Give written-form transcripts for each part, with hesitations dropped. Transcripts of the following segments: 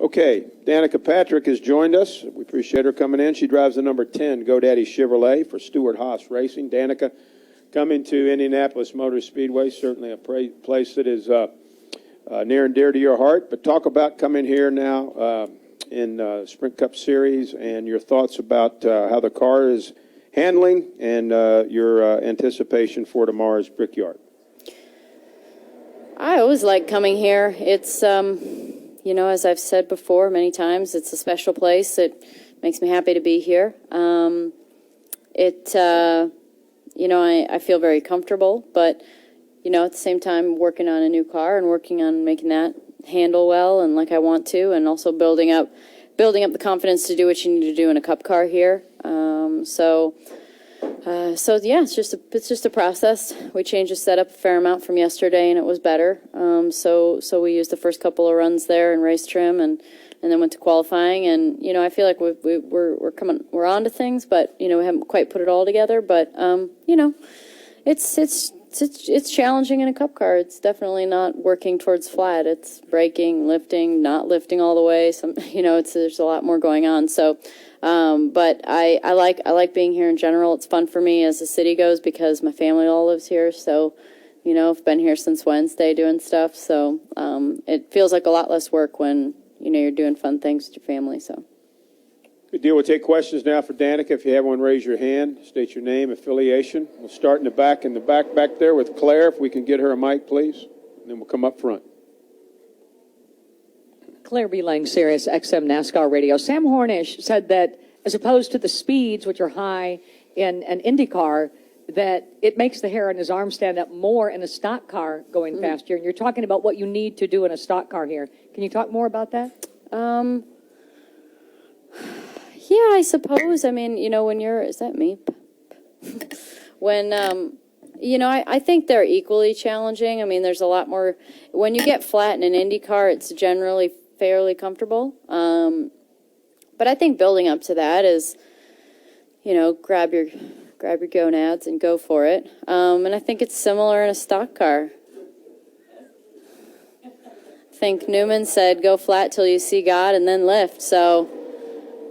Okay, Danica Patrick has joined us. We appreciate her coming in. She drives the number 10 GoDaddy Chevrolet for Stewart Haas Racing. Danica, coming to Indianapolis Motor Speedway, certainly a place that is near and dear to your heart. But talk about coming here now in Sprint Cup Series and your thoughts about how the car is handling and your anticipation for tomorrow's Brickyard. I always like coming here. It's, you know, as I've said before many times, it's a special place. It makes me happy to be here. You know, I feel very comfortable, but, you know, at the same time, working on a new car and working on making that handle well and like I want to, and also building up the confidence to do what you need to do in a Cup car here. So yeah, it's just a process. We changed the setup a fair amount from yesterday, and it was better. So we used the first couple of runs there in race trim, and then went to qualifying. And you know, I feel like we're on to things, but you know, we haven't quite put it all together. But you know, it's challenging in a Cup car. It's definitely not working towards flat. It's braking, lifting, not lifting all the way. You know, there's a lot more going on. So. But I like being here in general. It's fun for me as the city goes because my family all lives here. So, you know, I've been here since Wednesday doing stuff. So, it feels like a lot less work when, you know, you're doing fun things with your family. So. Good deal. We'll take questions now for Danica. If you have one, raise your hand. State your name, affiliation. We'll start in the back there with Claire. If we can get her a mic, please. And then we'll come up front. Claire B. Lang, Sirius XM NASCAR Radio. Sam Hornish said that as opposed to the speeds, which are high in an Indy car, that it makes the hair on his arm stand up more in a stock car going faster. And you're talking about what you need to do in a stock car here. Can you talk more about that? Yeah, I suppose. I mean, you know, is that me? When, you know, I think they're equally challenging. I mean, there's a lot more. When you get flat in an Indy car, it's generally fairly comfortable. But I think building up to that is, you know, grab your gonads and go for it. And I think it's similar in a stock car. I think Newman said, go flat till you see God and then lift. So,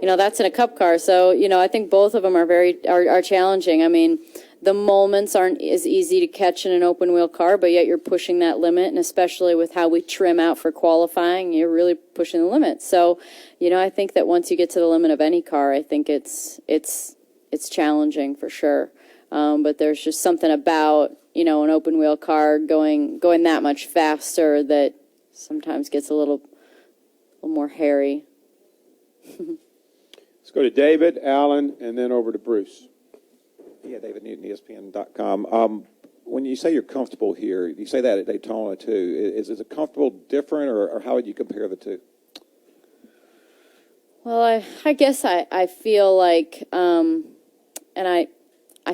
you know, that's in a Cup car. So, you know, I think both of them are challenging. I mean, the moments aren't as easy to catch in an open wheel car, but yet you're pushing that limit. And especially with how we trim out for qualifying, you're really pushing the limit. So, you know, I think that once you get to the limit of any car, I think it's challenging for sure. But there's just something about, you know, an open wheel car going that much faster that sometimes gets a little more hairy. Let's go to David, Alan, and then over to Bruce. Yeah, David Newton, ESPN.com. When you say you're comfortable here, you say that at Daytona too. Is it comfortable different, or how would you compare the two? Well, I guess I feel like, and I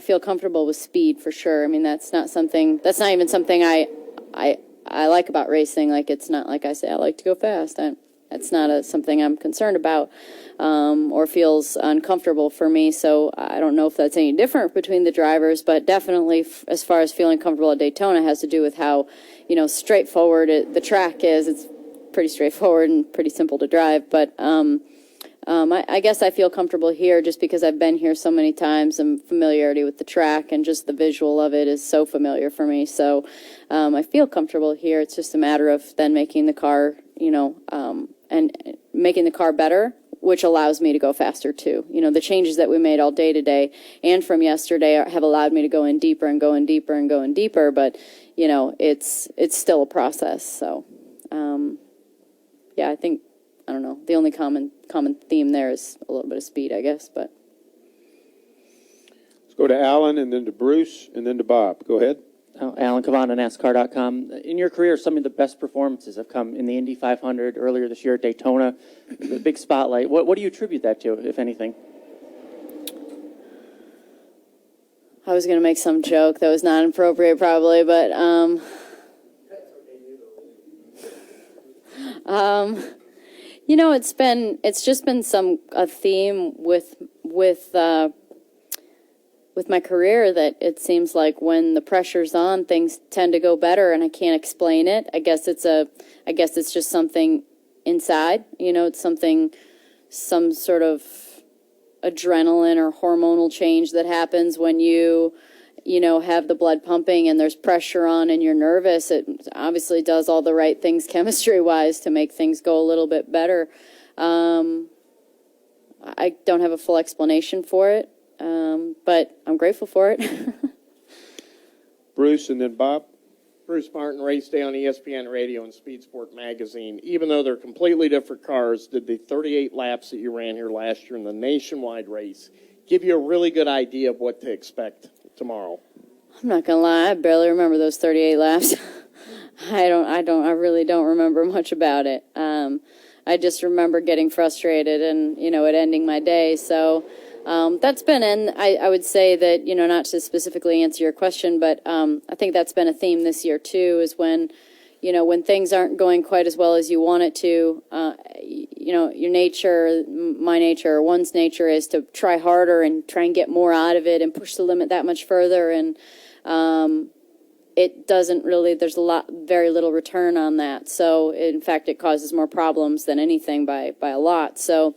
feel comfortable with speed for sure. I mean, that's not even something I like about racing. Like, it's not like I say I like to go fast. That's not something I'm concerned about or feels uncomfortable for me. So I don't know if that's any different between the drivers, but definitely as far as feeling comfortable at Daytona has to do with how, you know, straightforward the track is. It's pretty straightforward and pretty simple to drive. But I guess I feel comfortable here just because I've been here so many times and familiarity with the track and just the visual of it is so familiar for me. So I feel comfortable here. It's just a matter of then making the car, you know, and making the car better, which allows me to go faster too. You know, the changes that we made all day today and from yesterday have allowed me to go in deeper and go in deeper and go in deeper. But, you know, it's still a process. So, yeah, I think, I don't know, the only common theme there is a little bit of speed, I guess. But let's go to Alan, and then to Bruce, and then to Bob. Go ahead. Alan Cavana, NASCAR.com. In your career, some of the best performances have come in the Indy 500 earlier this year at Daytona, the big spotlight. What do you attribute that to, if anything? I was going to make some joke that was not appropriate probably, but you know, it's just been a theme with my career that it seems like when the pressure's on, things tend to go better, and I can't explain it. I guess it's just something inside. It's some sort of adrenaline or hormonal change that happens when you have the blood pumping and there's pressure on and you're nervous. It obviously does all the right things chemistry-wise to make things go a little bit better. I don't have a full explanation for it, but I'm grateful for it. Bruce and then Bob. Bruce Martin, race day on ESPN Radio and Speed Sport Magazine. Even though they're completely different cars, did the 38 laps that you ran here last year in the nationwide race give you a really good idea of what to expect tomorrow? I'm not gonna lie, I barely remember those 38 laps. I really don't remember much about it. I just remember getting frustrated and, it ending my day. So that's been, and I would say that, not to specifically answer your question, but I think that's been a theme this year too, is when things aren't going quite as well as you want it to, your nature, my nature, or one's nature is to try harder and try and get more out of it and push the limit that much further. And it doesn't really, there's very little return on that. So in fact, it causes more problems than anything by a lot. So,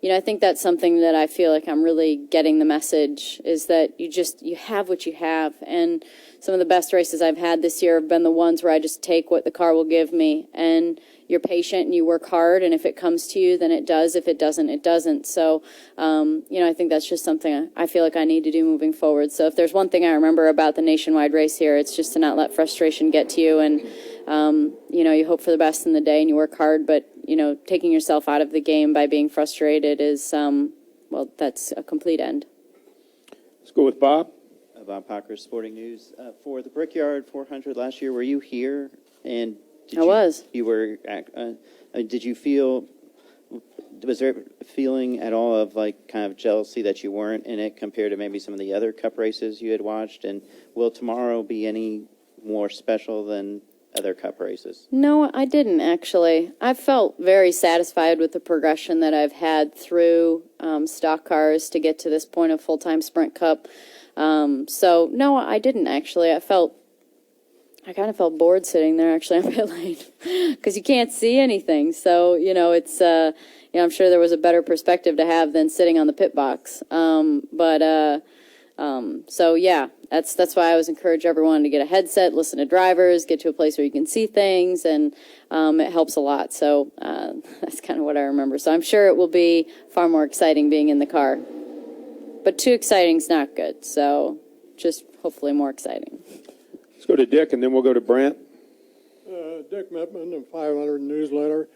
I think that's something that I feel like I'm really getting the message, is that you have what you have. And some of the best races I've had this year have been the ones where I just take what the car will give me, and you're patient and you work hard, and if it comes to you, then it does. If it doesn't, it doesn't. So, I think that's just something I feel like I need to do moving forward. So if there's one thing I remember about the nationwide race here, it's just to not let frustration get to you. And, you hope for the best in the day and you work hard, but, taking yourself out of the game by being frustrated is, that's a complete end. Let's go with Bob. Bob Packer, Sporting News. For the Brickyard 400 last year, were you here? And I was. You were. Did you feel? Was there a feeling at all of kind of jealousy that you weren't in it compared to maybe some of the other Cup races you had watched? And will tomorrow be any more special than other Cup races? No, I didn't actually. I felt very satisfied with the progression that I've had through stock cars to get to this point of full-time Sprint Cup. So no, I didn't actually. I kind of felt bored sitting there actually on pit lane because you can't see anything. So, it's, I'm sure there was a better perspective to have than sitting on the pit box. So yeah, that's why I always encourage everyone to get a headset, listen to drivers, get to a place where you can see things, and it helps a lot. So that's kind of what I remember. So I'm sure it will be far more exciting being in the car. But too exciting's not good, so just hopefully more exciting. Let's go to Dick, and then we'll go to Brant. Dick Mittman, the 500 newsletter.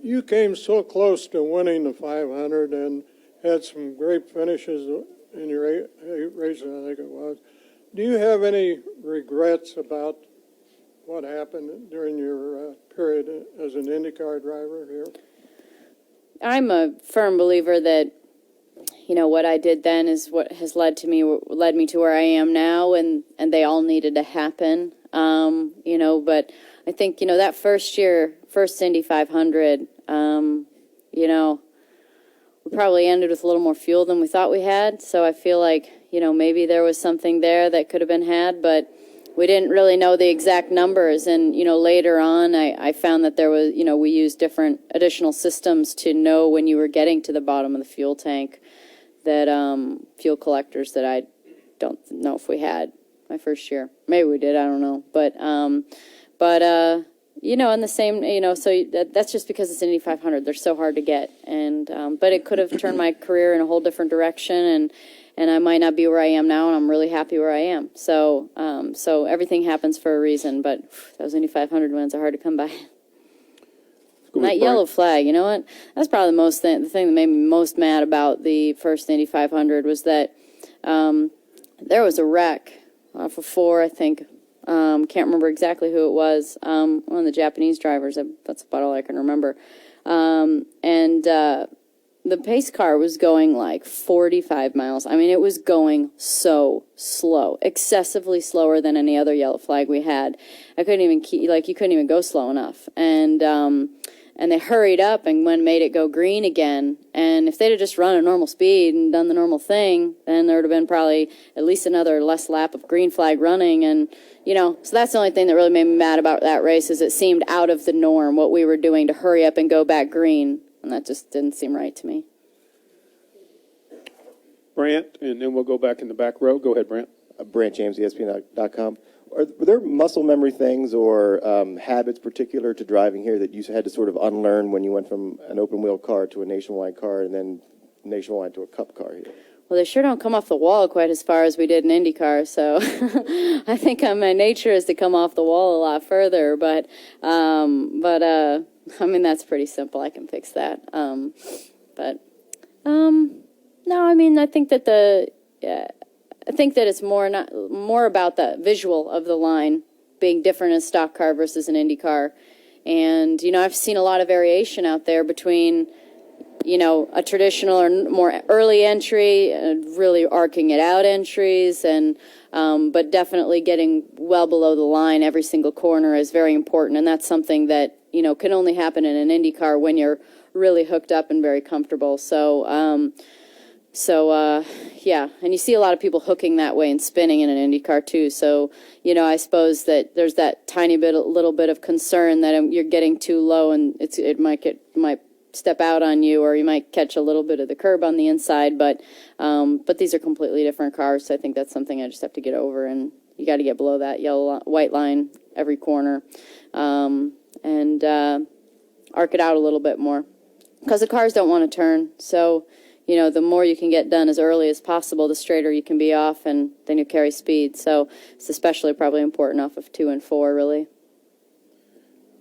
You came so close to winning the 500 and had some great finishes in your races, I think it was. Do you have any regrets about what happened during your period as an IndyCar driver here? I'm a firm believer that what I did then is what has led me to where I am now, and they all needed to happen. But I think, that first Indy 500, we probably ended with a little more fuel than we thought we had. So I feel like, maybe there was something there that could have been had, but we didn't really know the exact numbers. And, later on, I found that there was, we used different additional systems to know when you were getting to the bottom of the fuel tank, that fuel collectors that I don't know if we had my first year. Maybe we did, I don't know. But in the same, so that's just because it's Indy 500. They're so hard to get. And but it could have turned my career in a whole different direction, and I might not be where I am now, and I'm really happy where I am. So so everything happens for a reason, but those Indy 500 wins are hard to come by. That yellow flag, you know what? That's probably the thing that made me most mad about the first Indy 500 was that there was a wreck off of 4, I think. Can't remember exactly who it was. One of the Japanese drivers. That's about all I can remember. The pace car was going like 45 miles. I mean, it was going so slow, excessively slower than any other yellow flag we had. I couldn't even you couldn't even go slow enough. And and they hurried up and made it go green again. And if they'd have just run at normal speed and done the normal thing, then there would have been probably at least another less lap of green flag running. And, so that's the only thing that really made me mad about that race is it seemed out of the norm what we were doing to hurry up and go back green. And that just didn't seem right to me. Brant, and then we'll go back in the back row. Go ahead, Brant. Brant James, ESPN.com. Were there muscle memory things or habits particular to driving here that you had to sort of unlearn when you went from an open wheel car to a nationwide car and then nationwide to a cup car here? Well, they sure don't come off the wall quite as far as we did in IndyCar, so I think my nature is to come off the wall a lot further, but I mean, that's pretty simple. I can fix that. No, I mean, I think that it's more about the visual of the line being different in a stock car versus an Indy car. And, I've seen a lot of variation out there between, a traditional or more early entry, really arcing it out entries, and but definitely getting well below the line every single corner is very important. And that's something that, can only happen in an Indy car when you're really hooked up and very comfortable. Yeah, and you see a lot of people hooking that way and spinning in an Indy car too. So, I suppose that there's that little bit of concern that you're getting too low and it might step out on you, or you might catch a little bit of the curb on the inside. But these are completely different cars, so I think that's something I just have to get over. And you got to get below that white line every corner, and arc it out a little bit more, because the cars don't want to turn. So, the more you can get done as early as possible, the straighter you can be off, and then you carry speed. So it's especially probably important off of 2 and 4, really.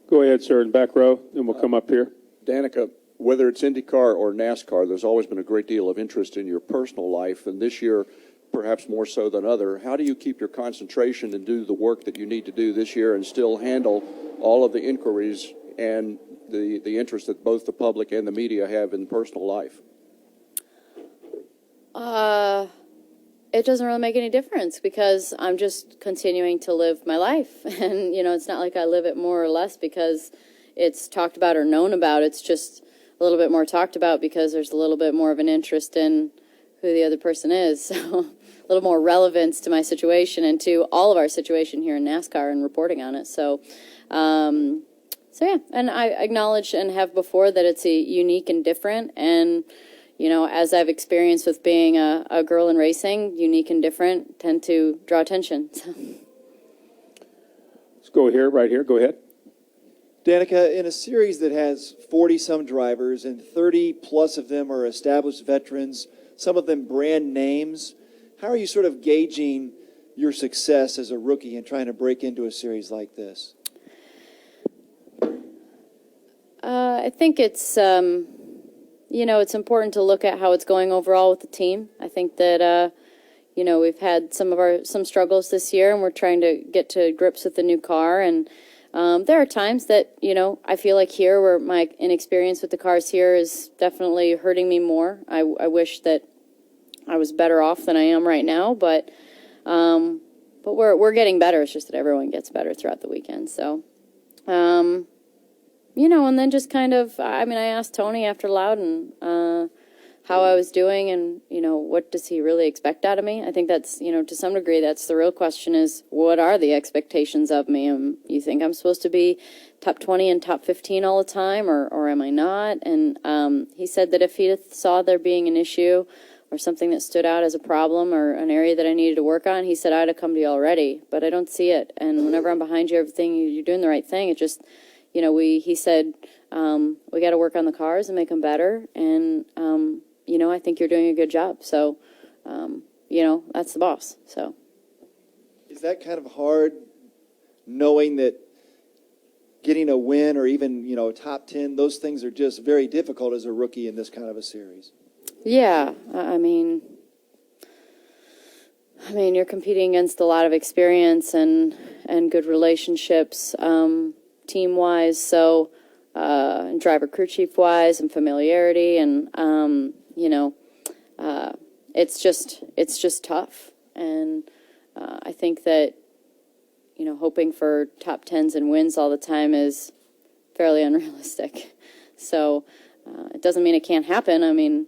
Go ahead, sir, in back row, then we'll come up here. Danica, whether it's IndyCar or NASCAR, there's always been a great deal of interest in your personal life, and this year, perhaps more so than other. How do you keep your concentration and do the work that you need to do this year and still handle all of the inquiries and the interest that both the public and the media have in personal life? It doesn't really make any difference, because I'm just continuing to live my life. And, it's not like I live it more or less because it's talked about or known about. It's just a little bit more talked about because there's a little bit more of an interest in who the other person is. So a little more relevance to my situation and to all of our situation here in NASCAR and reporting on it. So yeah, and I acknowledge and have before that it's a unique and different, and as I've experienced with being a girl in racing, unique and different tend to draw attention. So. Let's go here, right here. Go ahead. Danica, in a series that has 40-some drivers and 30-plus of them are established veterans, some of them brand names, how are you sort of gauging your success as a rookie and trying to break into a series like this? I think it's... it's important to look at how it's going overall with the team. I think that, we've had some struggles this year, and we're trying to get to grips with the new car. And there are times that, I feel like here where my inexperience with the cars here is definitely hurting me more. I wish that I was better off than I am right now, but we're getting better. It's just that everyone gets better throughout the weekend. So, and then just kind of, I asked Tony after Loudon how I was doing and, what does he really expect out of me? I think that's, to some degree, that's the real question is, what are the expectations of me? You think I'm supposed to be top 20 and top 15 all the time, or am I not? And he said that if he saw there being an issue or something that stood out as a problem or an area that I needed to work on, he said, I'd have come to you already, but I don't see it. And whenever I'm behind you, everything, you're doing the right thing. It just... he said, we got to work on the cars and make them better. And, I think you're doing a good job. So, that's the boss. So. Is that kind of hard, knowing that getting a win or even, a top 10, those things are just very difficult as a rookie in this kind of a series? Yeah. I mean, you're competing against a lot of experience and good relationships. Team-wise, so and driver crew chief-wise, and familiarity, and it's just tough. And I think that hoping for top 10s and wins all the time is fairly unrealistic. So it doesn't mean it can't happen. I mean,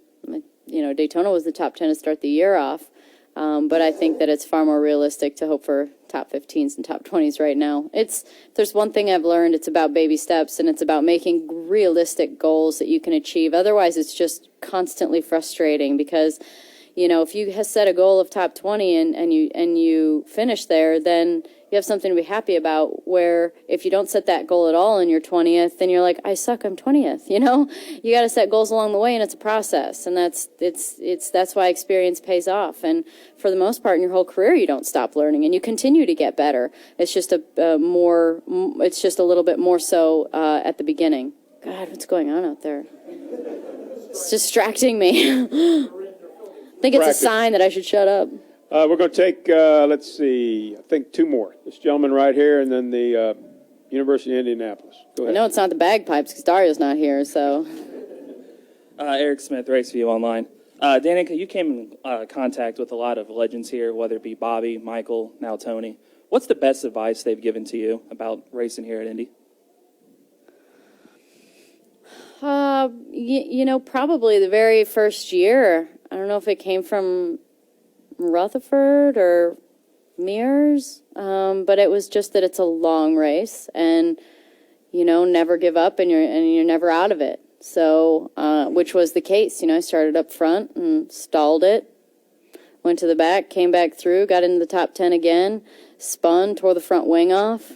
Daytona was the top 10 to start the year off. But I think that it's far more realistic to hope for top 15s and top 20s right now. If there's one thing I've learned, it's about baby steps, and it's about making realistic goals that you can achieve. Otherwise, it's just constantly frustrating because, if you have set a goal of top 20 and you finish there, then you have something to be happy about. Where if you don't set that goal at all and you're 20th, then you're like, I suck, I'm 20th. You got to set goals along the way, and it's a process, and that's why experience pays off. And for the most part in your whole career, you don't stop learning, and you continue to get better. It's just it's just a little bit more so at the beginning. God, what's going on out there? It's distracting me. I think it's a sign that I should shut up. We're going to take, let's see, I think two more. This gentleman right here, and then the University of Indianapolis. Go ahead. I know it's not the bagpipes because Dario's not here, so. Eric Smith, RaceView Online. Danica, you came in contact with a lot of legends here, whether it be Bobby, Michael, now Tony. What's the best advice they've given to you about racing here at Indy? Probably the very first year. I don't know if it came from Rutherford or Mears, but it was just that it's a long race, and never give up, and you're never out of it. So, which was the case. I started up front and stalled it, went to the back, came back through, got into the top 10 again, spun, tore the front wing off,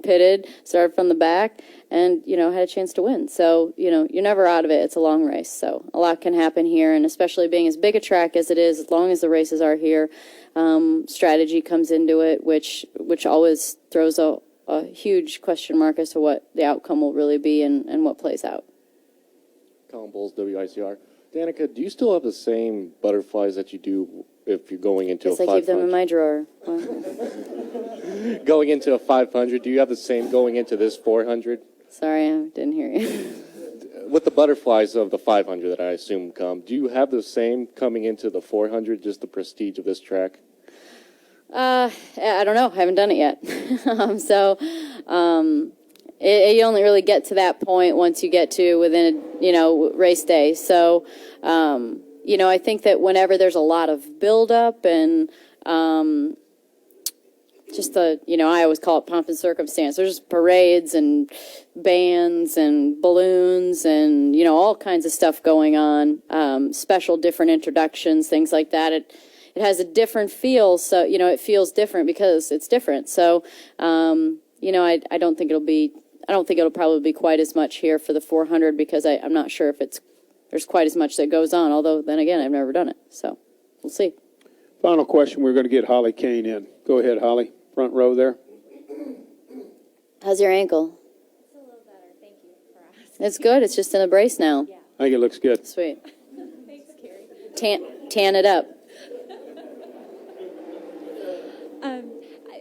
pitted, started from the back, and, had a chance to win. So, you're never out of it. It's a long race. So a lot can happen here, and especially being as big a track as it is, as long as the races are here, strategy comes into it, which always throws a huge question mark as to what the outcome will really be and what plays out. Colin Bowles, WICR. Danica, do you still have the same butterflies that you do if you're going into Yes, a 500? I keep them in my drawer. Going into a 500, do you have the same going into this 400? Sorry, I didn't hear you. With the butterflies of the 500 that I assume come, do you have the same coming into the 400, just the prestige of this track? I don't know. I haven't done it yet. You only really get to that point once you get to within, race day. So, I think that whenever there's a lot of buildup and just I always call it pomp and circumstance. There's parades and bands and balloons and, all kinds of stuff going on, special different introductions, things like that. It has a different feel, so, it feels different because it's different. So, I don't think it'll probably be quite as much here for the 400 because I'm not sure if there's quite as much that goes on, although then again, I've never done it. So we'll see. Final question, we're going to get Holly Kane in. Go ahead, Holly. Front row there. How's your ankle? It's a little better. Thank you for asking. It's good. It's just in a brace now. Yeah. I think it looks good. Sweet. Thanks, Carrie. Tan it up.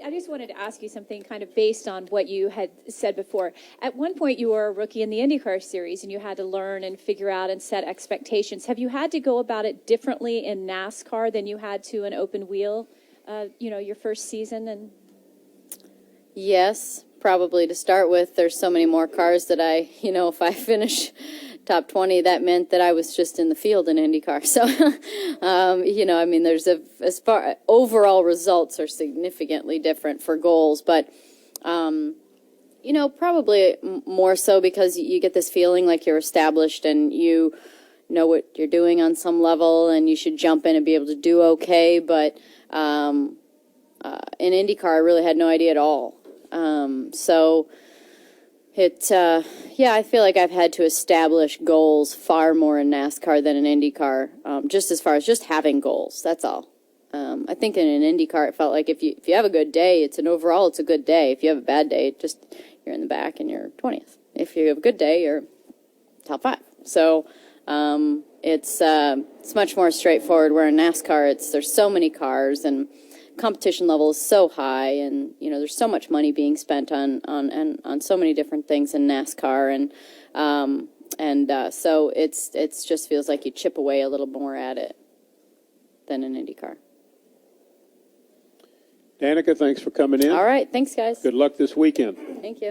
I just wanted to ask you something kind of based on what you had said before. At one point, you were a rookie in the IndyCar series, and you had to learn and figure out and set expectations. Have you had to go about it differently in NASCAR than you had to in open wheel, your first season? And Yes, probably to start with. There's so many more cars that if I finish top 20, that meant that I was just in the field in IndyCar. So, there's as far overall results are significantly different for goals, but, probably more so because you get this feeling like you're established and you know what you're doing on some level and you should jump in and be able to do okay. But, in IndyCar, I really had no idea at all. I feel like I've had to establish goals far more in NASCAR than in IndyCar, just as far as just having goals. That's all. I think in an IndyCar, it felt like if you have a good day, it's a good day. If you have a bad day, you're in the back and you're 20th. If you have a good day, you're top 5. So it's much more straightforward. Where in NASCAR, there's so many cars and competition level is so high, and there's so much money being spent on so many different things in NASCAR, so it's just feels like you chip away a little more at it than in IndyCar. Danica, thanks for coming in. All right, thanks guys. Good luck this weekend. Thank you.